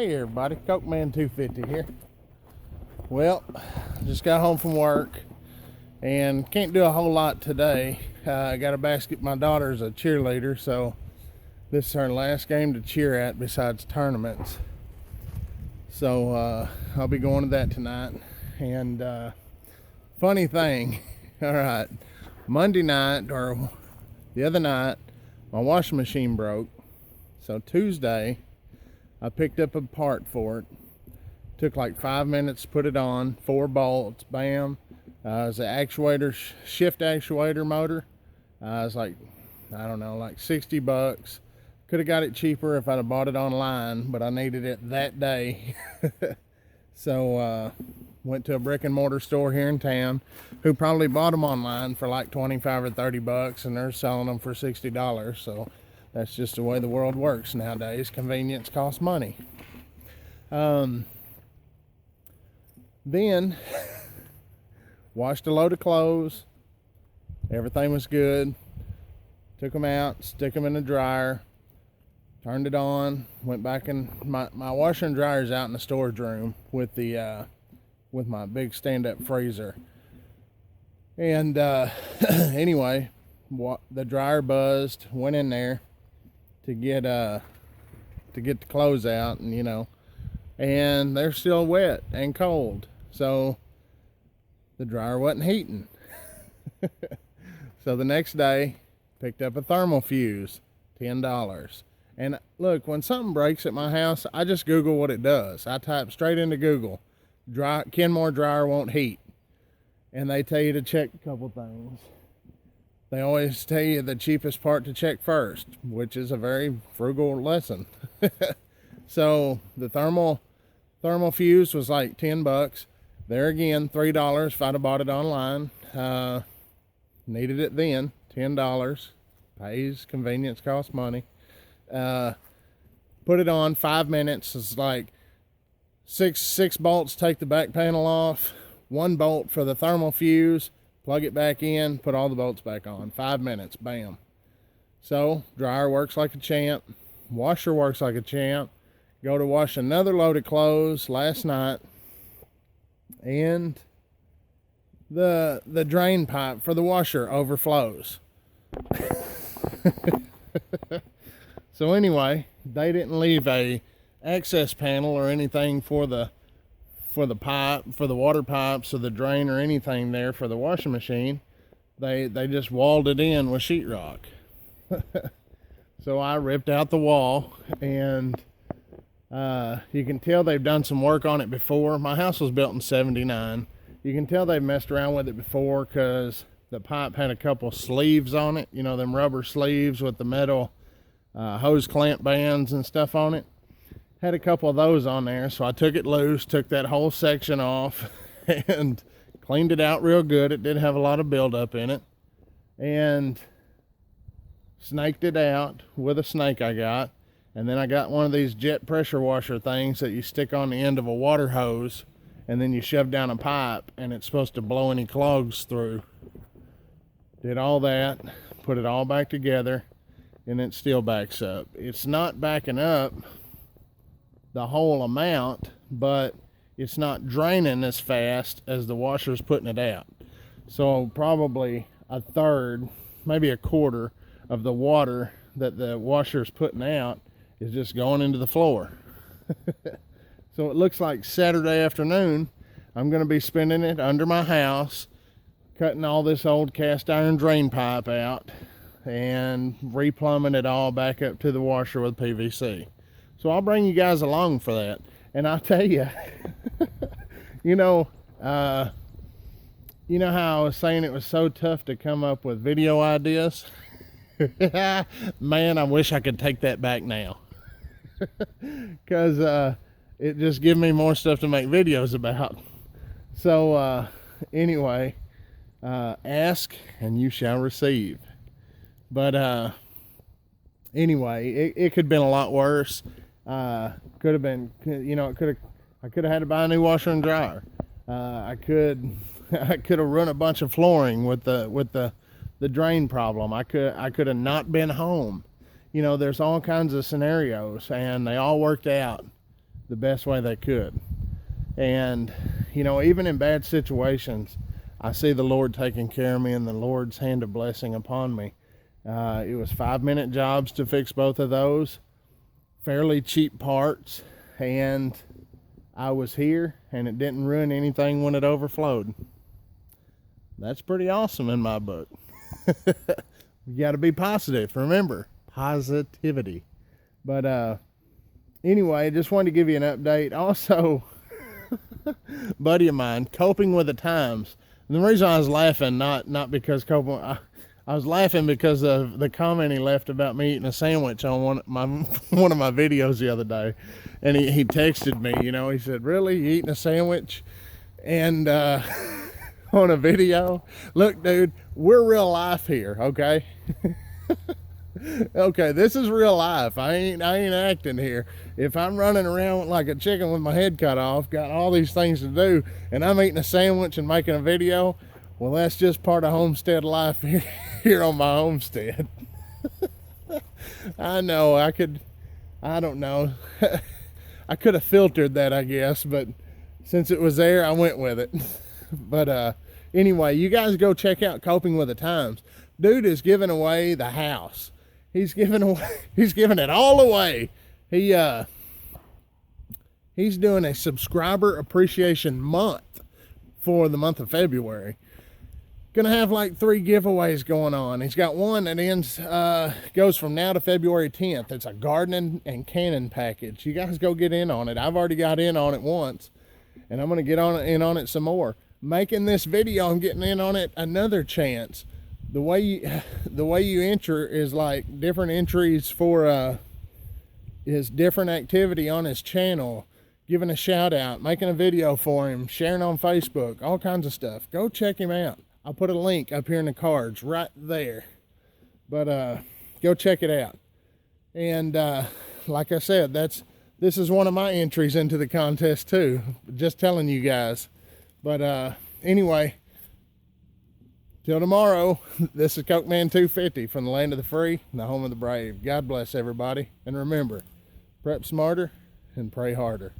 Hey everybody, Coke Man 250 here. Well, just got home from work and can't do a whole lot today. I got a basket. My daughter's a cheerleader, so this is her last game to cheer at besides tournaments. So I'll be going to that tonight. And funny thing, all right, Monday night or the other night, my washing machine broke. So Tuesday, I picked up a part for it. Took like 5 minutes to put it on, 4 bolts, bam. It's an actuator, shift actuator motor. It's like, I don't know, like 60 bucks. Could have got it cheaper if I'd have bought it online, but I needed it that day. So went to a brick and mortar store here in town who probably bought them online for like 25 or 30 bucks, and they're selling them for $60. So that's just the way the world works nowadays. Convenience costs money. Then washed a load of clothes. Everything was good. Took them out, stick them in the dryer, turned it on, went back in. My washer and dryer's out in the storage room with the with my big stand-up freezer. And anyway, the dryer buzzed, went in there to get the clothes out, and and they're still wet and cold, so the dryer wasn't heating. So the next day, picked up a thermal fuse, $10. And look, when something breaks at my house, I just Google what it does. I type straight into Google, Kenmore dryer won't heat, and they tell you to check a couple things. They always tell you the cheapest part to check first, which is a very frugal lesson. So the thermal fuse was like 10 bucks. There again, $3 if I'd have bought it online. Needed it then, $10. Pays, convenience costs money. Put it on, 5 minutes. It's like six bolts, take the back panel off. 1 bolt for the thermal fuse. Plug it back in, put all the bolts back on. 5 minutes, bam. So, dryer works like a champ. Washer works like a champ. Go to wash another load of clothes last night, and the drain pipe for the washer overflows. So anyway, they didn't leave a access panel or anything for the pipe, for the water pipes or the drain or anything there for the washing machine. They just walled it in with sheetrock. So I ripped out the wall, and you can tell they've done some work on it before. My house was built in '79. You can tell they've messed around with it before, because the pipe had a couple sleeves on it, them rubber sleeves with the metal hose clamp bands and stuff on it. Had a couple of those on there, so I took it loose, took that whole section off, and cleaned it out real good. It did have a lot of buildup in it, and snaked it out with a snake I got. And then I got one of these jet pressure washer things that you stick on the end of a water hose, and then you shove down a pipe, and it's supposed to blow any clogs through. Did all that, put it all back together, and it still backs up. It's not backing up the whole amount, but it's not draining as fast as the washer's putting it out. So probably a third, maybe a quarter of the water that the washer's putting out is just going into the floor. So it looks like Saturday afternoon I'm going to be spending it under my house, cutting all this old cast iron drain pipe out and replumbing it all back up to the washer with PVC. So I'll bring you guys along for that. And I'll tell you, you know how I was saying it was so tough to come up with video ideas? Man, I wish I could take that back now. Because it just gives me more stuff to make videos about. So anyway, ask and you shall receive. But anyway, it could have been a lot worse. Could have been, I could have had to buy a new washer and dryer. I could have run a bunch of flooring with the drain problem. I could have not been home. There's all kinds of scenarios, and they all worked out. the best way they could. And, you know, even in bad situations, I see the Lord taking care of me and the Lord's hand of blessing upon me. It was 5-minute jobs to fix both of those, fairly cheap parts, and I was here, and it didn't ruin anything when it overflowed. That's pretty awesome in my book. You got to be positive. Remember, positivity. But anyway, just wanted to give you an update. Also, buddy of mine, coping with the times. And the reason I was laughing, not because coping, I was laughing because of the comment he left about me eating a sandwich on one of my videos the other day. And he texted me, you know, he said, "Really, you eating a sandwich?" And on a video. Look, dude, we're real life here, okay? Okay, this is real life. I ain't acting here. If I'm running around like a chicken with my head cut off, got all these things to do, and I'm eating a sandwich and making a video, well, that's just part of homestead life here on my homestead. I know, I don't know. I could have filtered that, I guess, but since it was there, I went with it. But anyway, you guys go check out Coping with the Times. Dude is giving away the house. He's giving it all away. He's doing a subscriber appreciation month for the month of February. Gonna have like 3 giveaways going on. He's got one that goes from now to February 10th. It's a gardening and canning package. You guys go get in on it. I've already got in on it once, and I'm gonna get in on it some more. Making this video and getting in on it another chance. The way you enter is like different entries for his different activity on his channel, giving a shout out, making a video for him, sharing on Facebook, all kinds of stuff. Go check him out. I'll put a link up here in the cards right there. But go check it out. And like I said, this is one of my entries into the contest too. Just telling you guys. But anyway, till tomorrow, this is Coke Man 250 from the land of the free and the home of the brave. God bless everybody. And remember, prep smarter and pray harder.